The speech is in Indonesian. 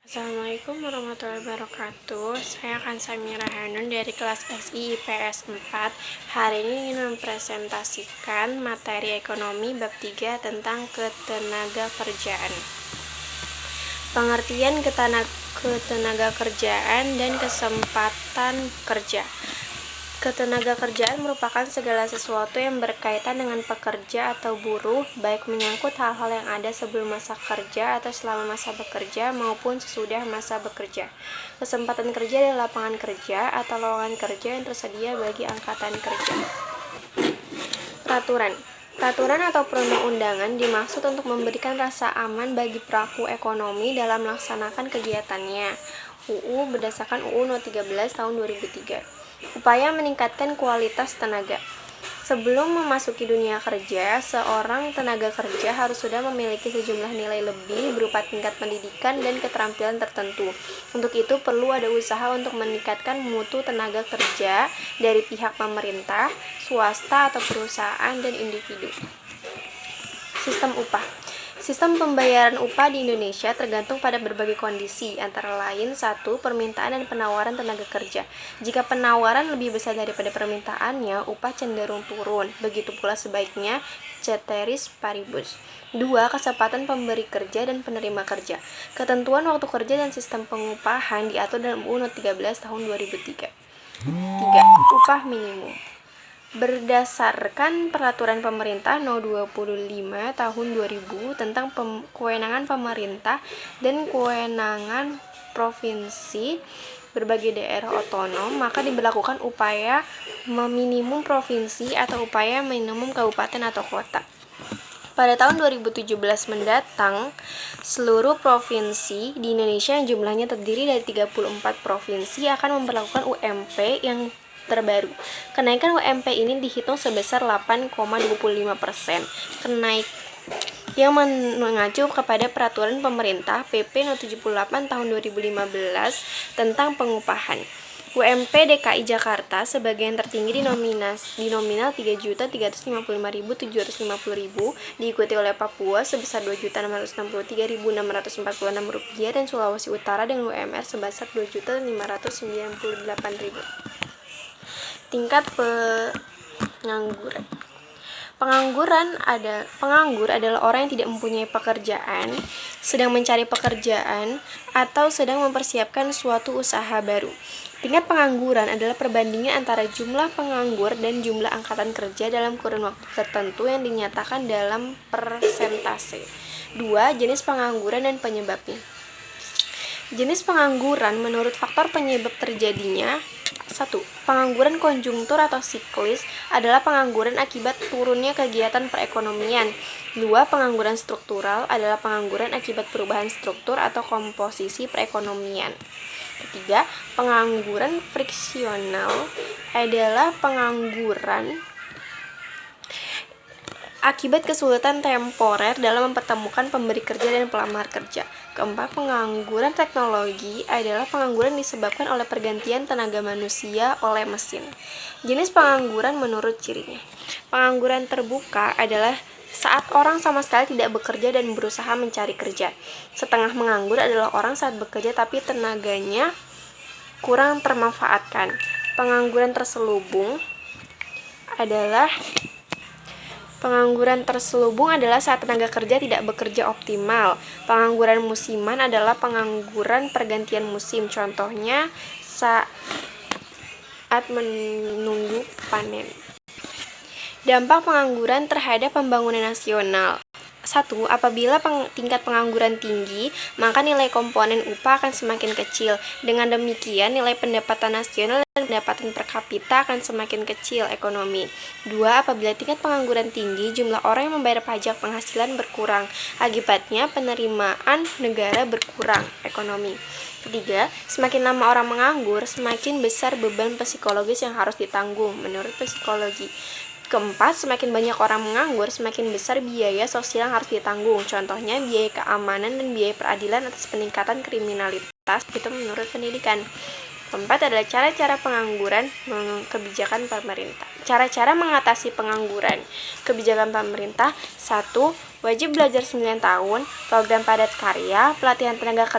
Assalamualaikum warahmatullahi wabarakatuh. Saya Samira Hanun dari kelas SI IPS 4. Hari ini ingin mempresentasikan materi ekonomi bab 3 tentang ketenagakerjaan. Pengertian ketenagakerjaan dan kesempatan kerja. Ketenagakerjaan merupakan segala sesuatu yang berkaitan dengan pekerja atau buruh, baik menyangkut hal-hal yang ada sebelum masa kerja atau selama masa bekerja maupun sesudah masa bekerja. Kesempatan kerja adalah lapangan kerja atau lowongan kerja yang tersedia bagi angkatan kerja. Peraturan atau perundang-undangan dimaksud untuk memberikan rasa aman bagi pelaku ekonomi dalam melaksanakan kegiatannya. UU berdasarkan UU No 13 tahun 2003. Upaya meningkatkan kualitas tenaga. Sebelum memasuki dunia kerja, seorang tenaga kerja harus sudah memiliki sejumlah nilai lebih berupa tingkat pendidikan dan keterampilan tertentu. Untuk itu perlu ada usaha untuk meningkatkan mutu tenaga kerja dari pihak pemerintah, swasta atau perusahaan dan individu. Sistem upah. Sistem pembayaran upah di Indonesia tergantung pada berbagai kondisi, antara lain 1. Permintaan dan penawaran tenaga kerja. Jika penawaran lebih besar daripada permintaannya, upah cenderung turun. Begitu pula sebaiknya, ceteris paribus. 2. Kesempatan pemberi kerja dan penerima kerja. Ketentuan waktu kerja dan sistem pengupahan diatur dalam UU No 13 tahun 2003. 3. Upah minimum. Berdasarkan Peraturan Pemerintah No 25 Tahun 2000 tentang kewenangan pemerintah dan kewenangan provinsi berbagai daerah otonom, maka diberlakukan upaya minimum provinsi atau upaya minimum kabupaten atau kota. Pada tahun 2017 mendatang, seluruh provinsi di Indonesia yang jumlahnya terdiri dari 34 provinsi akan memperlakukan UMP yang terbaru. Kenaikan UMP ini dihitung sebesar 8,25%. Yang mengacu kepada Peraturan Pemerintah PP No 78 Tahun 2015 tentang pengupahan. UMP DKI Jakarta sebagian tertinggi di nominal 3.355.750.000, diikuti oleh Papua sebesar Rp2.663.646 dan Sulawesi Utara dengan UMR sebesar Rp2.598.000. Tingkat pengangguran. Penganggur adalah orang yang tidak mempunyai pekerjaan, sedang mencari pekerjaan, atau sedang mempersiapkan suatu usaha baru. Tingkat pengangguran adalah perbandingan antara jumlah penganggur dan jumlah angkatan kerja dalam kurun waktu tertentu yang dinyatakan dalam persentase. 2. Jenis pengangguran dan penyebabnya. Jenis pengangguran menurut faktor penyebab terjadinya. 1. Pengangguran konjungtur atau siklis adalah pengangguran akibat turunnya kegiatan perekonomian. 2. Pengangguran struktural adalah pengangguran akibat perubahan struktur atau komposisi perekonomian. 3. Pengangguran friksional adalah pengangguran akibat kesulitan temporer dalam mempertemukan pemberi kerja dan pelamar kerja. 4. Pengangguran teknologi adalah pengangguran disebabkan oleh pergantian tenaga manusia oleh mesin. Jenis pengangguran menurut cirinya. Pengangguran terbuka adalah saat orang sama sekali tidak bekerja dan berusaha mencari kerja. Setengah menganggur adalah orang saat bekerja tapi tenaganya kurang termanfaatkan. Pengangguran terselubung adalah saat tenaga kerja tidak bekerja optimal. Pengangguran musiman adalah pengangguran pergantian musim. Contohnya saat menunggu panen. Dampak pengangguran terhadap pembangunan nasional. 1. Apabila tingkat pengangguran tinggi, maka nilai komponen upah akan semakin kecil. Dengan demikian, nilai pendapatan nasional dan pendapatan per kapita akan semakin kecil ekonomi. 2. Apabila tingkat pengangguran tinggi, jumlah orang yang membayar pajak penghasilan berkurang. Akibatnya, penerimaan negara berkurang ekonomi. 3. Semakin lama orang menganggur, semakin besar beban psikologis yang harus ditanggung menurut psikologi. 4. Semakin banyak orang menganggur, semakin besar biaya sosial yang harus ditanggung. Contohnya biaya keamanan dan biaya peradilan atas peningkatan kriminalitas, itu menurut pendidikan. 4 adalah cara-cara pengangguran kebijakan pemerintah. Cara-cara mengatasi pengangguran. Kebijakan pemerintah. 1. Wajib belajar 9 tahun, program padat karya, pelatihan tenaga kerja